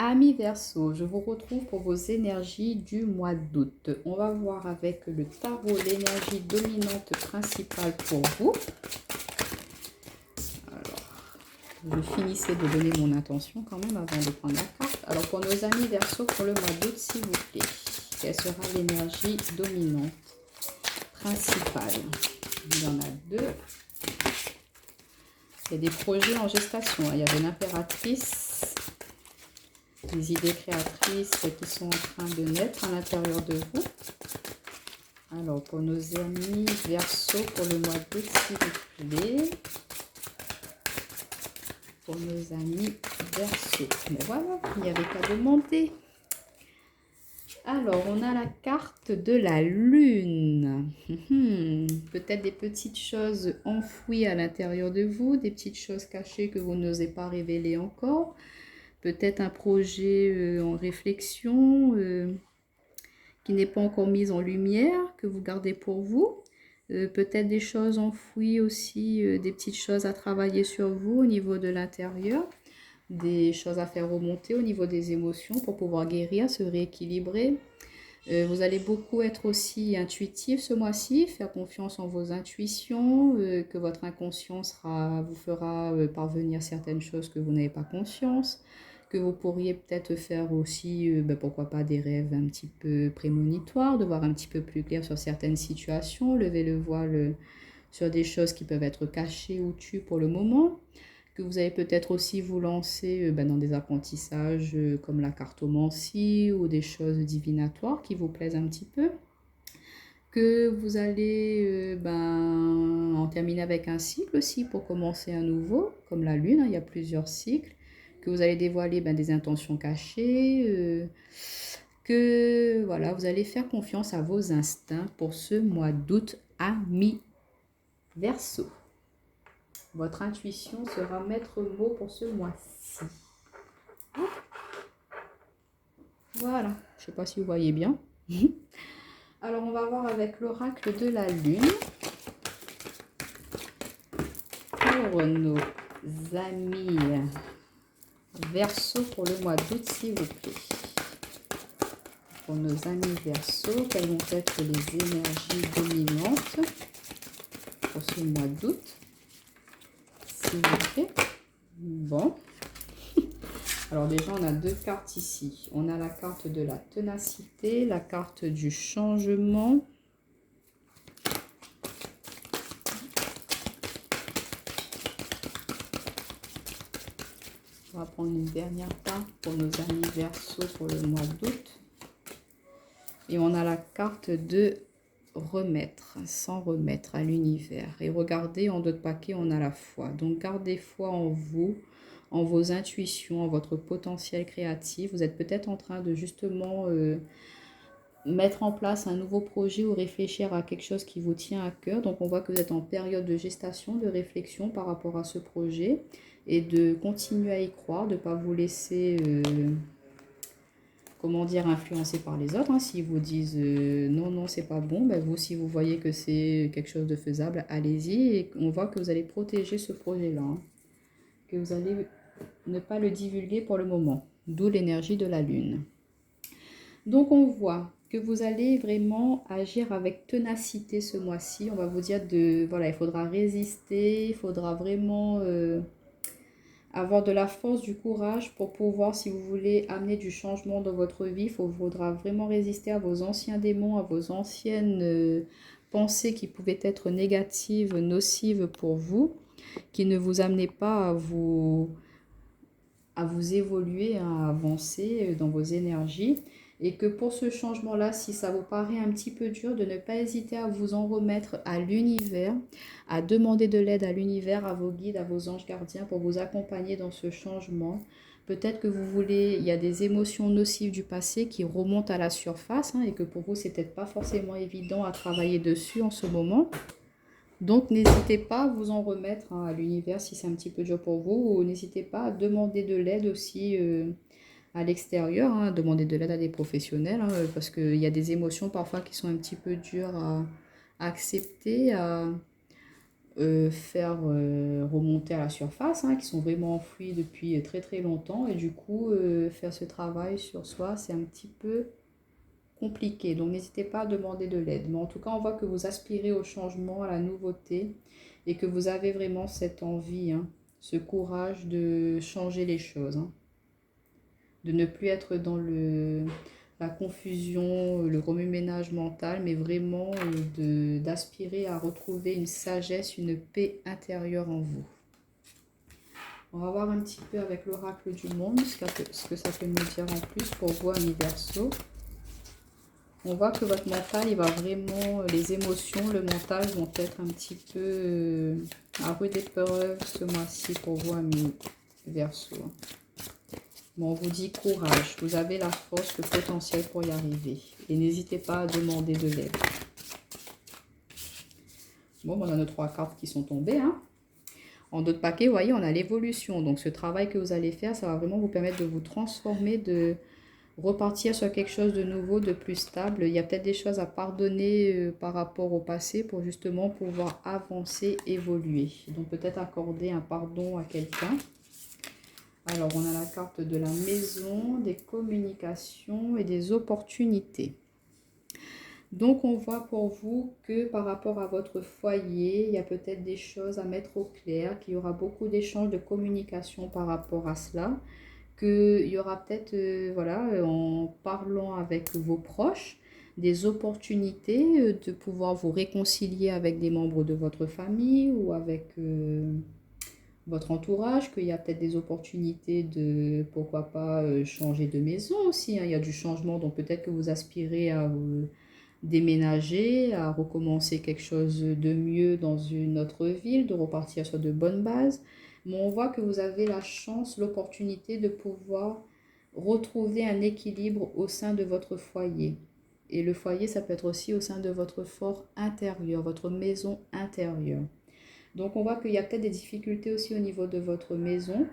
Amis Verseau, je vous retrouve pour vos énergies du mois d'août. On va voir avec le tarot l'énergie dominante principale pour vous. Alors, je finissais de donner mon intention quand même avant de prendre la carte. Alors, pour nos amis Verseau, pour le mois d'août, s'il vous plaît, quelle sera l'énergie dominante principale? Il y en a deux. Il y a des projets en gestation. Il y avait l'impératrice. Des idées créatrices qui sont en train de naître à l'intérieur de vous. Alors, pour nos amis Verseau, pour le mois d'août, s'il vous plaît. Pour nos amis Verseau. Mais voilà, il n'y avait qu'à demander. Alors, on a la carte de la lune. Peut-être des petites choses enfouies à l'intérieur de vous, des petites choses cachées que vous n'osez pas révéler encore. Peut-être un projet en réflexion qui n'est pas encore mis en lumière, que vous gardez pour vous. Peut-être des choses enfouies aussi, des petites choses à travailler sur vous au niveau de l'intérieur. Des choses à faire remonter au niveau des émotions pour pouvoir guérir, se rééquilibrer. Vous allez beaucoup être aussi intuitif ce mois-ci, faire confiance en vos intuitions, que votre inconscient vous fera parvenir certaines choses que vous n'avez pas conscience, que vous pourriez peut-être faire aussi, pourquoi pas, des rêves un petit peu prémonitoires, de voir un petit peu plus clair sur certaines situations, lever le voile sur des choses qui peuvent être cachées ou tues pour le moment. Que vous allez peut-être aussi vous lancer dans des apprentissages comme la cartomancie ou des choses divinatoires qui vous plaisent un petit peu. Que vous allez en terminer avec un cycle aussi pour commencer un nouveau, comme la lune, il y a plusieurs cycles. Que vous allez dévoiler des intentions cachées. Que voilà, vous allez faire confiance à vos instincts pour ce mois d'août, amis Verseau. Votre intuition sera maître mot pour ce mois-ci. Voilà, je ne sais pas si vous voyez bien. Alors, on va voir avec l'oracle de la lune. Pour nos amis Verseau pour le mois d'août, s'il vous plaît. Pour nos amis Verseau, quelles vont être les énergies dominantes pour ce mois d'août, s'il vous plaît. Bon. Alors déjà, on a deux cartes ici. On a la carte de la ténacité, la carte du changement. On va prendre une dernière carte pour nos amis Verseau pour le mois d'août. Et on a la carte de remettre, s'en remettre à l'univers. Et regardez, en d'autres paquets, on a la foi. Donc gardez foi en vous, en vos intuitions, en votre potentiel créatif. Vous êtes peut-être en train de justement mettre en place un nouveau projet ou réfléchir à quelque chose qui vous tient à cœur. Donc on voit que vous êtes en période de gestation, de réflexion par rapport à ce projet et de continuer à y croire, de ne pas vous laisser influencer par les autres. S'ils vous disent non, non, c'est pas bon, vous, si vous voyez que c'est quelque chose de faisable, allez-y. Et on voit que vous allez protéger ce projet-là, que vous allez ne pas le divulguer pour le moment, d'où l'énergie de la lune. Donc on voit que vous allez vraiment agir avec ténacité ce mois-ci. On va vous dire il faudra résister, il faudra vraiment avoir de la force, du courage pour pouvoir, si vous voulez amener du changement dans votre vie, il faudra vraiment résister à vos anciens démons, à vos anciennes pensées qui pouvaient être négatives, nocives pour vous, qui ne vous amenaient pas à vous évoluer, à avancer dans vos énergies. Et que pour ce changement-là, si ça vous paraît un petit peu dur, de ne pas hésiter à vous en remettre à l'univers, à demander de l'aide à l'univers, à vos guides, à vos anges gardiens pour vous accompagner dans ce changement. Peut-être que il y a des émotions nocives du passé qui remontent à la surface et que pour vous, c'est peut-être pas forcément évident à travailler dessus en ce moment. Donc, n'hésitez pas à vous en remettre à l'univers si c'est un petit peu dur pour vous, ou n'hésitez pas à demander de l'aide aussi à l'extérieur, demander de l'aide à des professionnels, parce qu'il y a des émotions parfois qui sont un petit peu dures à accepter, faire remonter à la surface, hein, qui sont vraiment enfouis depuis très très longtemps. Et du coup, faire ce travail sur soi, c'est un petit peu compliqué. Donc n'hésitez pas à demander de l'aide. Mais en tout cas, on voit que vous aspirez au changement, à la nouveauté, et que vous avez vraiment cette envie, hein, ce courage de changer les choses, hein, de ne plus être dans la confusion, le remue-ménage mental, mais vraiment d'aspirer à retrouver une sagesse, une paix intérieure en vous. On va voir un petit peu avec l'oracle du monde ce que ça peut nous dire en plus pour vous, amis Verseau. On voit que votre mental, il va vraiment, les émotions, le mental vont être un petit peu à rude épreuve ce mois-ci pour vous, amis Verseau. Bon, on vous dit courage, vous avez la force, le potentiel pour y arriver. Et n'hésitez pas à demander de l'aide. Bon, on a nos 3 cartes qui sont tombées, hein. En d'autres paquets, vous voyez, on a l'évolution. Donc, ce travail que vous allez faire, ça va vraiment vous permettre de vous transformer, de repartir sur quelque chose de nouveau, de plus stable. Il y a peut-être des choses à pardonner par rapport au passé pour justement pouvoir avancer, évoluer. Donc, peut-être accorder un pardon à quelqu'un. Alors, on a la carte de la maison, des communications et des opportunités. Donc, on voit pour vous que par rapport à votre foyer, il y a peut-être des choses à mettre au clair, qu'il y aura beaucoup d'échanges de communication par rapport à cela, qu'il y aura peut-être, voilà, en parlant avec vos proches, des opportunités de pouvoir vous réconcilier avec des membres de votre famille ou avec votre entourage, qu'il y a peut-être des opportunités de, pourquoi pas, changer de maison aussi, hein. Il y a du changement, donc peut-être que vous aspirez à déménager, à recommencer quelque chose de mieux dans une autre ville, de repartir sur de bonnes bases. Mais on voit que vous avez la chance, l'opportunité de pouvoir retrouver un équilibre au sein de votre foyer. Et le foyer, ça peut être aussi au sein de votre fort intérieur, votre maison intérieure. Donc on voit qu'il y a peut-être des difficultés aussi au niveau de votre maison.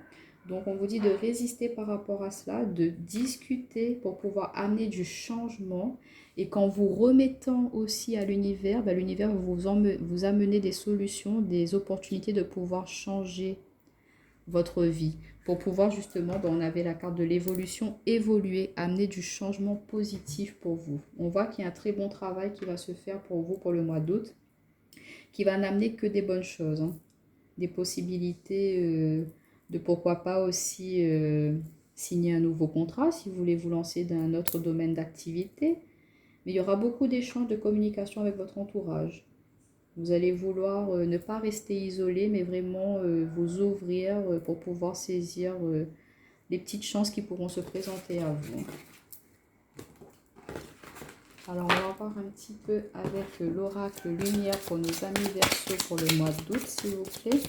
Donc on vous dit de résister par rapport à cela, de discuter pour pouvoir amener du changement. Et qu'en vous remettant aussi à l'univers, l'univers va vous amener des solutions, des opportunités de pouvoir changer votre vie. Pour pouvoir justement, on avait la carte de l'évolution, évoluer, amener du changement positif pour vous. On voit qu'il y a un très bon travail qui va se faire pour vous pour le mois d'août, qui va n'amener que des bonnes choses, hein. Des possibilités de pourquoi pas aussi signer un nouveau contrat si vous voulez vous lancer dans un autre domaine d'activité. Mais il y aura beaucoup d'échanges de communication avec votre entourage. Vous allez vouloir ne pas rester isolé, mais vraiment vous ouvrir pour pouvoir saisir les petites chances qui pourront se présenter à vous. Alors, on va voir un petit peu avec l'oracle lumière pour nos amis Verseau pour le mois d'août, s'il vous plaît.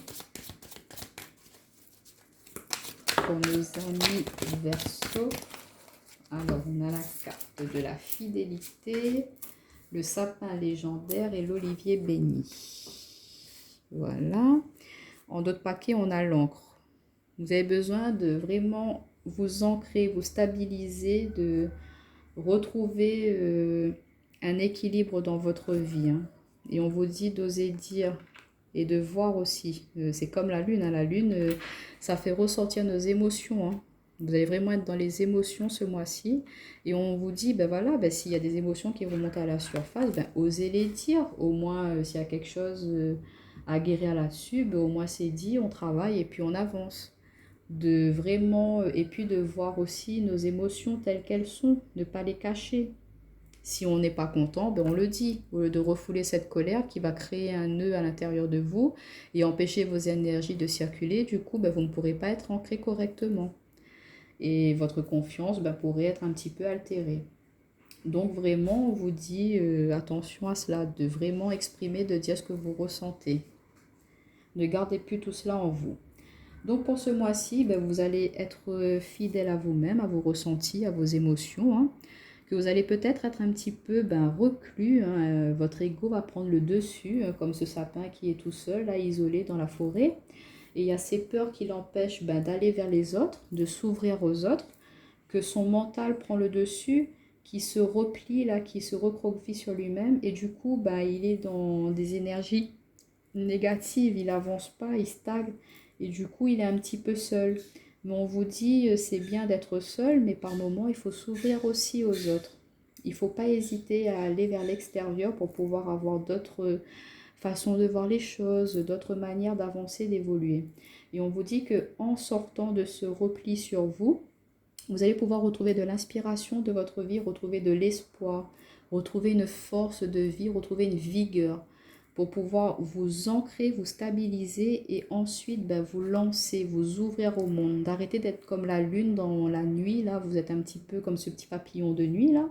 Pour nos amis Verseau. Alors, on a la carte de la fidélité, le sapin légendaire et l'olivier béni. Voilà. En d'autres paquets, on a l'encre. Vous avez besoin de vraiment vous ancrer, vous stabiliser, de retrouver un équilibre dans votre vie, hein. Et on vous dit d'oser dire et de voir aussi. C'est comme la lune, hein. La lune, ça fait ressortir nos émotions, hein. Vous allez vraiment être dans les émotions ce mois-ci. Et on vous dit, ben voilà, ben s'il y a des émotions qui remontent à la surface, ben osez les dire. Au moins, s'il y a quelque chose à guérir là-dessus, ben au moins c'est dit, on travaille et puis on avance. De vraiment, et puis de voir aussi nos émotions telles qu'elles sont, ne pas les cacher. Si on n'est pas content, ben on le dit, au lieu de refouler cette colère qui va créer un nœud à l'intérieur de vous et empêcher vos énergies de circuler. Du coup, ben vous ne pourrez pas être ancré correctement. Et votre confiance pourrait être un petit peu altérée. Donc vraiment, on vous dit attention à cela, de vraiment exprimer, de dire ce que vous ressentez. Ne gardez plus tout cela en vous. Donc pour ce mois-ci, vous allez être fidèle à vous-même, à vos ressentis, à vos émotions, hein, que vous allez peut-être être un petit peu reclus, hein, votre ego va prendre le dessus, comme ce sapin qui est tout seul, là, isolé dans la forêt. Et il y a ces peurs qui l'empêchent d'aller vers les autres, de s'ouvrir aux autres, que son mental prend le dessus, qui se replie, là, qui se recroqueville sur lui-même. Et du coup, il est dans des énergies négative, il avance pas, il stagne et du coup il est un petit peu seul. Mais on vous dit c'est bien d'être seul, mais par moments il faut s'ouvrir aussi aux autres. Il ne faut pas hésiter à aller vers l'extérieur pour pouvoir avoir d'autres façons de voir les choses, d'autres manières d'avancer, d'évoluer. Et on vous dit que en sortant de ce repli sur vous, vous allez pouvoir retrouver de l'inspiration de votre vie, retrouver de l'espoir, retrouver une force de vie, retrouver une vigueur pour pouvoir vous ancrer, vous stabiliser et ensuite vous lancer, vous ouvrir au monde. D'arrêter d'être comme la lune dans la nuit, là, vous êtes un petit peu comme ce petit papillon de nuit, là.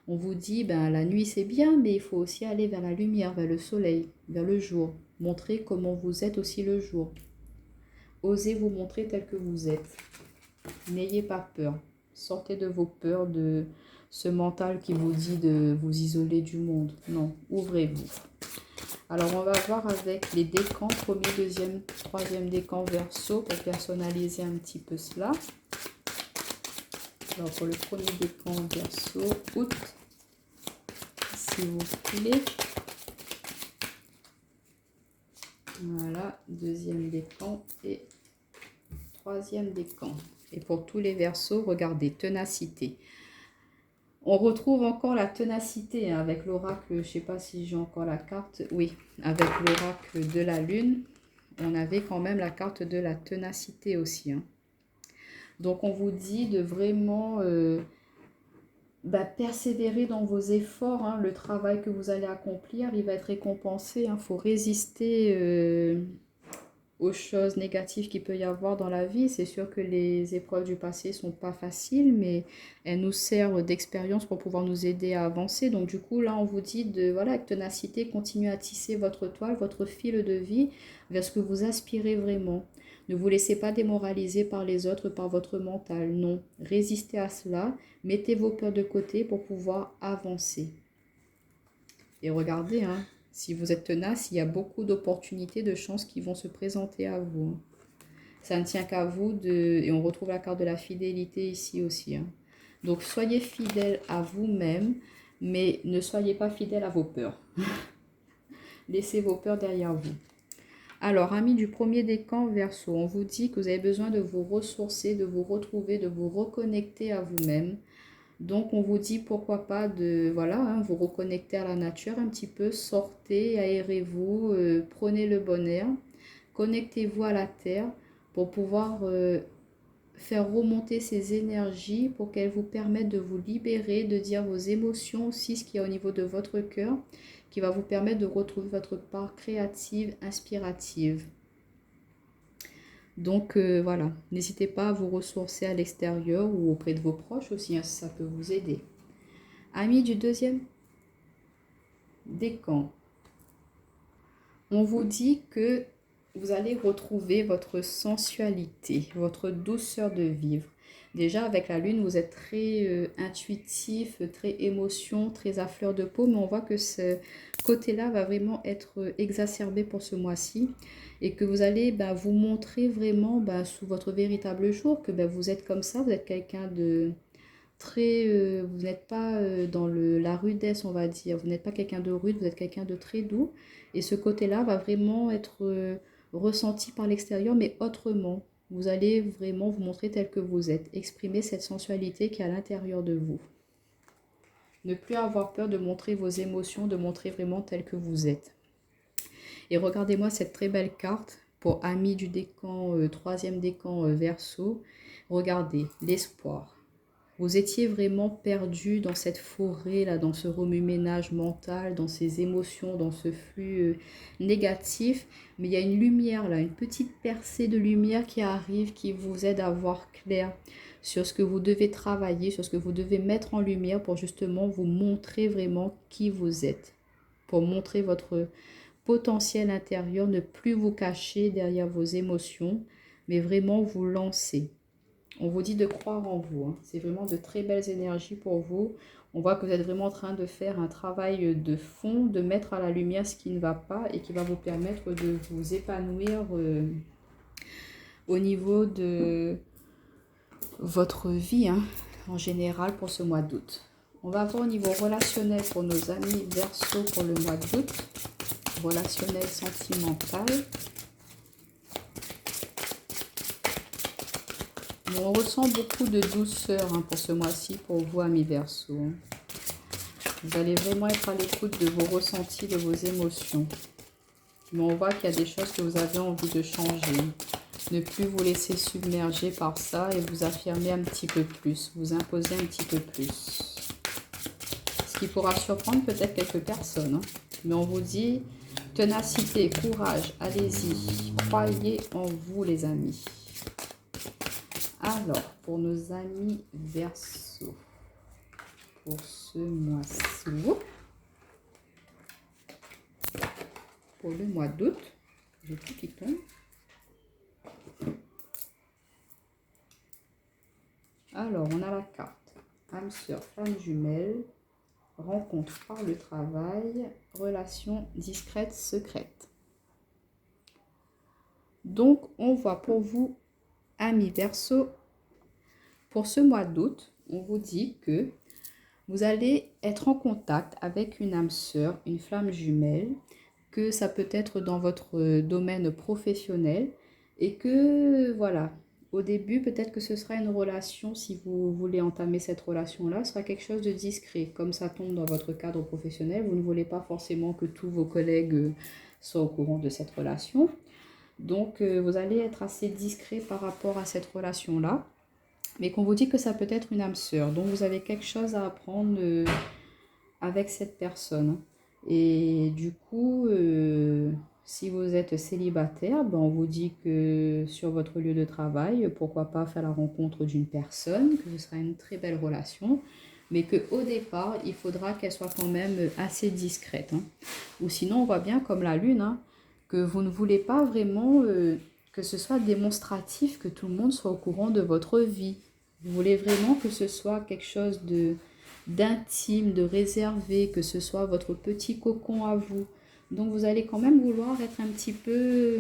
On vous dit, la nuit c'est bien, mais il faut aussi aller vers la lumière, vers le soleil, vers le jour. Montrer comment vous êtes aussi le jour. Osez vous montrer tel que vous êtes. N'ayez pas peur. Sortez de vos peurs, de ce mental qui vous dit de vous isoler du monde. Non, ouvrez-vous. Alors, on va voir avec les décans, premier, deuxième, troisième décan Verseau, pour personnaliser un petit peu cela. Alors, pour le premier décan Verseau, août, s'il vous plaît. Voilà, deuxième décan et troisième décan. Et pour tous les Verseaux, regardez, ténacité. On retrouve encore la ténacité hein, avec l'oracle, je ne sais pas si j'ai encore la carte. Oui, avec l'oracle de la lune, on avait quand même la carte de la ténacité aussi. Hein. Donc on vous dit de vraiment persévérer dans vos efforts. Hein. Le travail que vous allez accomplir, il va être récompensé. Il faut résister aux choses négatives qu'il peut y avoir dans la vie. C'est sûr que les épreuves du passé sont pas faciles, mais elles nous servent d'expérience pour pouvoir nous aider à avancer. Donc du coup, là, on vous dit de, voilà, avec ténacité, continuez à tisser votre toile, votre fil de vie vers ce que vous aspirez vraiment. Ne vous laissez pas démoraliser par les autres, par votre mental. Non, résistez à cela. Mettez vos peurs de côté pour pouvoir avancer. Et regardez, hein, si vous êtes tenace, il y a beaucoup d'opportunités, de chances qui vont se présenter à vous. Ça ne tient qu'à vous de... Et on retrouve la carte de la fidélité ici aussi. Hein. Donc, soyez fidèle à vous-même, mais ne soyez pas fidèle à vos peurs. Laissez vos peurs derrière vous. Alors, amis du premier décan Verseau, on vous dit que vous avez besoin de vous ressourcer, de vous retrouver, de vous reconnecter à vous-même. Donc, on vous dit pourquoi pas de, voilà, hein, vous reconnecter à la nature un petit peu, sortez, aérez-vous, prenez le bon air, connectez-vous à la terre pour pouvoir faire remonter ces énergies pour qu'elles vous permettent de vous libérer, de dire vos émotions aussi, ce qu'il y a au niveau de votre cœur, qui va vous permettre de retrouver votre part créative, inspirative. Donc voilà, n'hésitez pas à vous ressourcer à l'extérieur ou auprès de vos proches aussi, hein, ça peut vous aider. Amis du deuxième décan, on vous dit que vous allez retrouver votre sensualité, votre douceur de vivre. Déjà avec la lune, vous êtes très intuitif, très émotion, très à fleur de peau, mais on voit que ce côté-là va vraiment être exacerbé pour ce mois-ci et que vous allez vous montrer vraiment sous votre véritable jour que vous êtes comme ça, vous êtes quelqu'un de très... vous n'êtes pas dans la rudesse, on va dire, vous n'êtes pas quelqu'un de rude, vous êtes quelqu'un de très doux et ce côté-là va vraiment être ressenti par l'extérieur, mais autrement. Vous allez vraiment vous montrer tel que vous êtes, exprimer cette sensualité qui est à l'intérieur de vous. Ne plus avoir peur de montrer vos émotions, de montrer vraiment tel que vous êtes. Et regardez-moi cette très belle carte pour amis du décan, troisième décan Verseau. Regardez, l'espoir. Vous étiez vraiment perdu dans cette forêt, là, dans ce remue-ménage mental, dans ces émotions, dans ce flux négatif. Mais il y a une lumière là, une petite percée de lumière qui arrive, qui vous aide à voir clair sur ce que vous devez travailler, sur ce que vous devez mettre en lumière pour justement vous montrer vraiment qui vous êtes. Pour montrer votre potentiel intérieur, ne plus vous cacher derrière vos émotions, mais vraiment vous lancer. On vous dit de croire en vous. Hein. C'est vraiment de très belles énergies pour vous. On voit que vous êtes vraiment en train de faire un travail de fond, de mettre à la lumière ce qui ne va pas et qui va vous permettre de vous épanouir au niveau de votre vie en général pour ce mois d'août. On va voir au niveau relationnel pour nos amis Verseau pour le mois d'août. relationnel, sentimental. On ressent beaucoup de douceur hein, pour ce mois-ci, pour vous, amis Verseau. Vous allez vraiment être à l'écoute de vos ressentis, de vos émotions. Mais on voit qu'il y a des choses que vous avez envie de changer. Ne plus vous laisser submerger par ça et vous affirmer un petit peu plus, vous imposer un petit peu plus. Ce qui pourra surprendre peut-être quelques personnes. Hein. Mais on vous dit, ténacité, courage, allez-y. Croyez en vous les amis. Alors, pour nos amis Verseau, pour ce mois-ci, pour le mois d'août, j'ai tout qui tombe. Alors, on a la carte âme sœur, flamme jumelle, rencontre par le travail, relation discrète, secrète. Donc, on voit pour vous, amis Verseau, pour ce mois d'août, on vous dit que vous allez être en contact avec une âme sœur, une flamme jumelle, que ça peut être dans votre domaine professionnel et que, voilà, au début, peut-être que ce sera une relation, si vous voulez entamer cette relation-là, ce sera quelque chose de discret. Comme ça tombe dans votre cadre professionnel, vous ne voulez pas forcément que tous vos collègues soient au courant de cette relation. Donc, vous allez être assez discret par rapport à cette relation-là. Mais qu'on vous dit que ça peut être une âme sœur. Donc, vous avez quelque chose à apprendre avec cette personne. Et du coup, si vous êtes célibataire, ben on vous dit que sur votre lieu de travail, pourquoi pas faire la rencontre d'une personne, que ce sera une très belle relation, mais qu'au départ, il faudra qu'elle soit quand même assez discrète. Hein. Ou sinon, on voit bien comme la lune, hein, que vous ne voulez pas vraiment que ce soit démonstratif, que tout le monde soit au courant de votre vie. Vous voulez vraiment que ce soit quelque chose d'intime, de réservé, que ce soit votre petit cocon à vous. Donc vous allez quand même vouloir être un petit peu,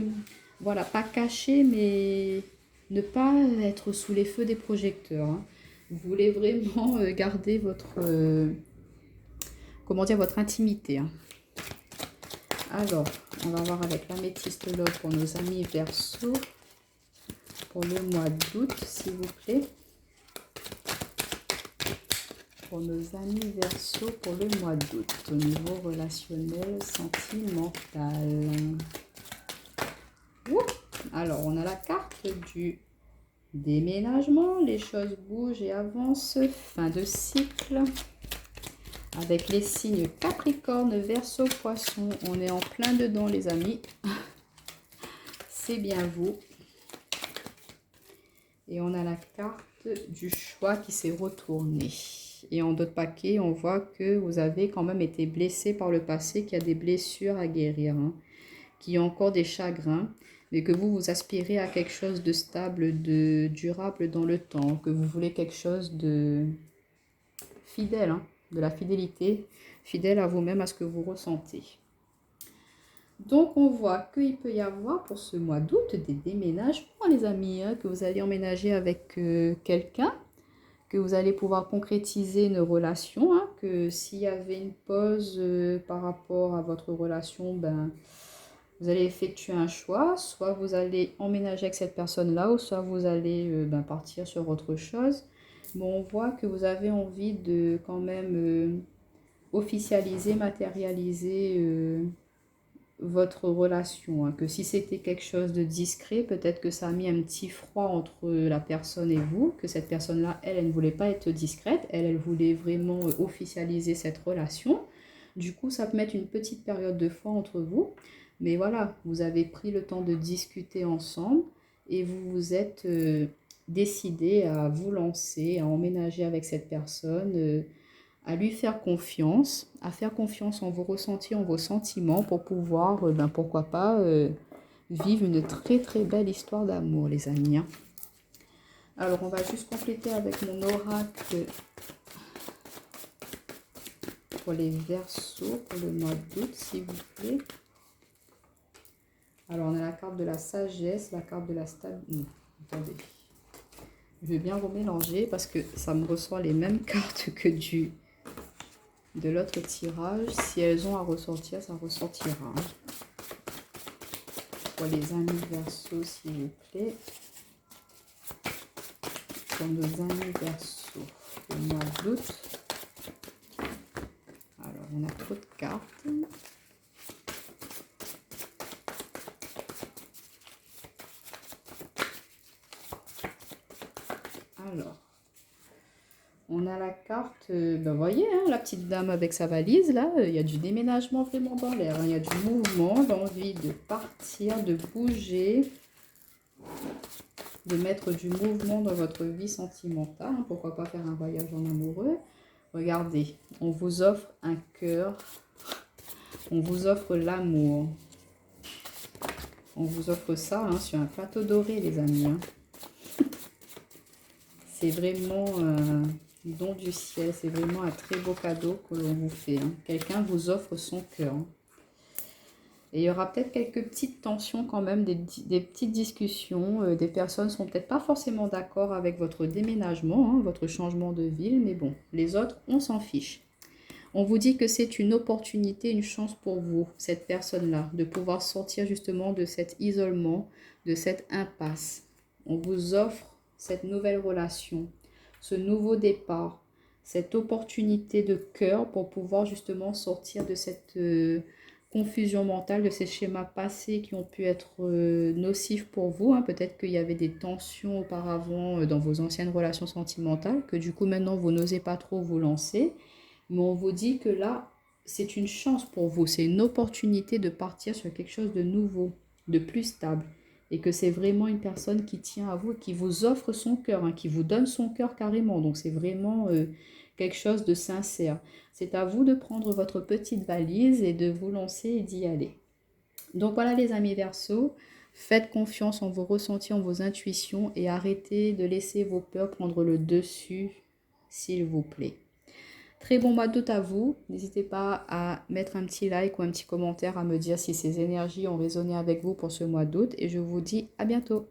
voilà, pas caché, mais ne pas être sous les feux des projecteurs. Hein. Vous voulez vraiment garder votre, comment dire, votre intimité. Hein. Alors, on va voir avec l'améthyste love pour nos amis Verseau, pour le mois d'août, s'il vous plaît. Pour nos amis Verseau pour le mois d'août, au niveau relationnel, sentimental. Ouh. Alors, on a la carte du déménagement, les choses bougent et avancent, fin de cycle. Avec les signes Capricorne, Verseau, Poisson, on est en plein dedans les amis. C'est bien vous. Et on a la carte du choix qui s'est retourné. Et en d'autres paquets, on voit que vous avez quand même été blessé par le passé, qu'il y a des blessures à guérir, hein, qu'il y a encore des chagrins, mais que vous aspirez à quelque chose de stable, de durable dans le temps, que vous voulez quelque chose de fidèle, hein, de la fidélité, fidèle à vous-même, à ce que vous ressentez. Donc, on voit qu'il peut y avoir pour ce mois d'août des déménagements, les amis, hein, que vous allez emménager avec quelqu'un, que vous allez pouvoir concrétiser une relation, hein, que s'il y avait une pause par rapport à votre relation, ben, vous allez effectuer un choix, soit vous allez emménager avec cette personne-là, ou soit vous allez partir sur autre chose. Bon, on voit que vous avez envie de quand même officialiser, matérialiser votre relation, hein. Que si c'était quelque chose de discret, peut-être que ça a mis un petit froid entre la personne et vous, que cette personne-là, elle ne voulait pas être discrète, elle voulait vraiment officialiser cette relation. Du coup, ça peut mettre une petite période de froid entre vous, mais voilà, vous avez pris le temps de discuter ensemble et vous vous êtes décidé à vous lancer, à emménager avec cette personne, à lui faire confiance, à faire confiance en vos ressentis, en vos sentiments pour pouvoir, pourquoi pas, vivre une très très belle histoire d'amour, les amis. Hein. Alors, on va juste compléter avec mon oracle pour les Verseaux pour le mois d'août, s'il vous plaît. Alors, on a la carte de la sagesse, la carte de la stabilité. Attendez. Je vais bien remélanger parce que ça me ressort les mêmes cartes que de l'autre tirage. Si elles ont à ressortir, ça ressortira. pour les amis Verseau, s'il vous plaît. Pour nos amis Verseau, le mois d'août. Alors, on a trop de cartes. Alors, on a la carte, ben voyez, hein, la petite dame avec sa valise, là, il y a du déménagement vraiment dans l'air. Hein, il y a du mouvement, l'envie de partir, de bouger, de mettre du mouvement dans votre vie sentimentale. Hein, pourquoi pas faire un voyage en amoureux. Regardez, on vous offre un cœur, on vous offre l'amour. On vous offre ça hein, sur un plateau doré, les amis. Hein. C'est vraiment don du ciel. C'est vraiment un très beau cadeau que l'on vous fait. Hein. Quelqu'un vous offre son cœur. Hein. Et il y aura peut-être quelques petites tensions quand même, des petites discussions. Des personnes ne sont peut-être pas forcément d'accord avec votre déménagement, hein, votre changement de ville. Mais bon, les autres, on s'en fiche. On vous dit que c'est une opportunité, une chance pour vous, cette personne-là, de pouvoir sortir justement de cet isolement, de cette impasse. On vous offre cette nouvelle relation, ce nouveau départ, cette opportunité de cœur pour pouvoir justement sortir de cette confusion mentale, de ces schémas passés qui ont pu être nocifs pour vous. Hein. Peut-être qu'il y avait des tensions auparavant dans vos anciennes relations sentimentales, que du coup maintenant vous n'osez pas trop vous lancer. Mais on vous dit que là, c'est une chance pour vous, c'est une opportunité de partir sur quelque chose de nouveau, de plus stable. Et que c'est vraiment une personne qui tient à vous, qui vous offre son cœur, hein, qui vous donne son cœur carrément. Donc c'est vraiment quelque chose de sincère. C'est à vous de prendre votre petite valise et de vous lancer et d'y aller. Donc voilà les amis Verseau, faites confiance en vos ressentis, en vos intuitions et arrêtez de laisser vos peurs prendre le dessus, s'il vous plaît. Très bon mois d'août à vous. N'hésitez pas à mettre un petit like ou un petit commentaire à me dire si ces énergies ont résonné avec vous pour ce mois d'août. Et je vous dis à bientôt.